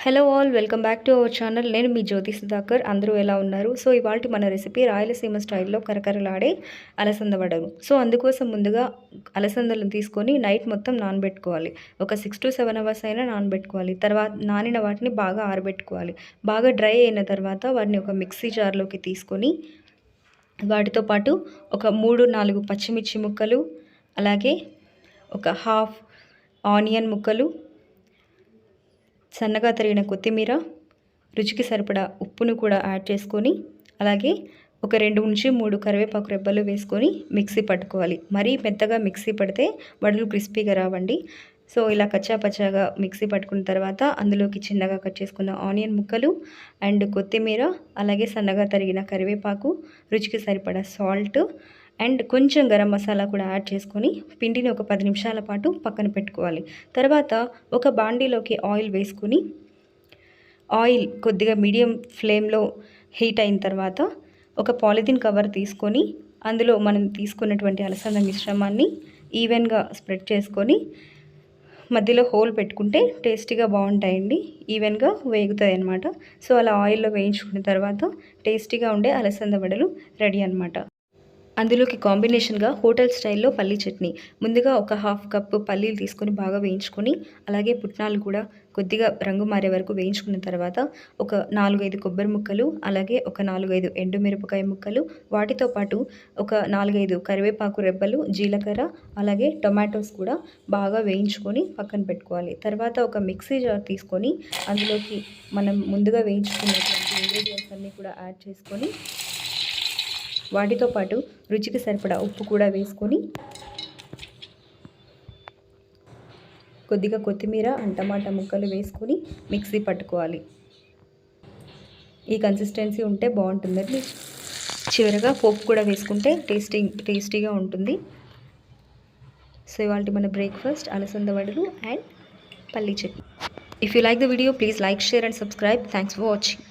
Hello all welcome back to our channel. నేను మీ జ్యోతి సుధాకర్. అందరూ ఎలా ఉన్నారు? సో ఇవాళ మన రెసిపీ రాయలసీమ స్టైల్లో కరకరలాడే అలసంద వడలు. సో అందుకోసం ముందుగా అలసందలను తీసుకొని నైట్ మొత్తం నానబెట్టుకోవాలి. ఒక 6 to 7 అవర్స్ అయినా నానబెట్టుకోవాలి. తర్వాత నానిన వాటిని బాగా ఆరబెట్టుకోవాలి. బాగా డ్రై అయిన తర్వాత వాటిని ఒక మిక్సీ జార్లోకి తీసుకొని వాటితో పాటు ఒక 3-4 పచ్చిమిర్చి ముక్కలు, అలాగే ఒక హాఫ్ ఆనియన్ ముక్కలు, సన్నగా తరిగిన కొత్తిమీర, రుచికి సరిపడా ఉప్పును కూడా యాడ్ చేసుకొని, అలాగే ఒక 2-3 కరివేపాకు రెబ్బలు వేసుకొని మిక్సీ పట్టుకోవాలి. మరీ మెత్తగా మిక్సీ పడితే వడలు క్రిస్పీగా రావండి. సో ఇలా కచ్చా పచ్చాగా మిక్సీ పట్టుకున్న తర్వాత అందులోకి చిన్నగా కట్ చేసుకున్న ఆనియన్ ముక్కలు అండ్ కొత్తిమీర, అలాగే సన్నగా తరిగిన కరివేపాకు, రుచికి సరిపడా సాల్ట్ అండ్ కొంచెం గరం మసాలా కూడా యాడ్ చేసుకొని పిండిని ఒక 10 నిమిషాల పాటు పక్కన పెట్టుకోవాలి. తర్వాత ఒక బాండీలోకి ఆయిల్ వేసుకుని ఆయిల్ కొద్దిగా మీడియం ఫ్లేమ్లో హీట్ అయిన తర్వాత ఒక పాలిథిన్ కవర్ తీసుకొని అందులో మనం తీసుకున్నటువంటి అలసంద మిశ్రమాన్ని ఈవెన్గా స్ప్రెడ్ చేసుకొని మధ్యలో హోల్ పెట్టుకుంటే టేస్టీగా బాగుంటాయండి. ఈవెన్గా వేగుతాయి అన్నమాట. సో అలా ఆయిల్లో వేయించుకున్న తర్వాత టేస్టీగా ఉండే అలసంద వడలు రెడీ అన్నమాట. అందులోకి కాంబినేషన్గా హోటల్ స్టైల్లో పల్లీ చట్నీ. ముందుగా ఒక హాఫ్ కప్పు పల్లీలు తీసుకొని బాగా వేయించుకొని, అలాగే పుట్నాలు కూడా కొద్దిగా రంగు మారే వరకు వేయించుకున్న తర్వాత ఒక 4-5 కొబ్బరి ముక్కలు, అలాగే ఒక 4-5 ఎండుమిరపకాయ ముక్కలు, వాటితో పాటు ఒక 4-5 కరివేపాకు రెబ్బలు, జీలకర్ర, అలాగే టొమాటోస్ కూడా బాగా వేయించుకొని పక్కన పెట్టుకోవాలి. తర్వాత ఒక మిక్సీ జార్ తీసుకొని అందులోకి మనం ముందుగా వేయించుకున్నటువంటి ఇంగ్రీడియంట్స్ అన్నీ కూడా యాడ్ చేసుకొని వాటితో పాటు రుచికి సరిపడా ఉప్పు కూడా వేసుకొని కొద్దిగా కొత్తిమీర అండ్ టమాటా ముక్కలు వేసుకొని మిక్సీ పట్టుకోవాలి. ఈ కన్సిస్టెన్సీ ఉంటే బాగుంటుందండి. చివరగా పోపు కూడా వేసుకుంటే టేస్టీగా ఉంటుంది. సో ఇవాళ మన బ్రేక్ఫాస్ట్ అలసంద వడలు అండ్ పల్లీ chutney. If you like the video please like, share and subscribe. Thanks for watching.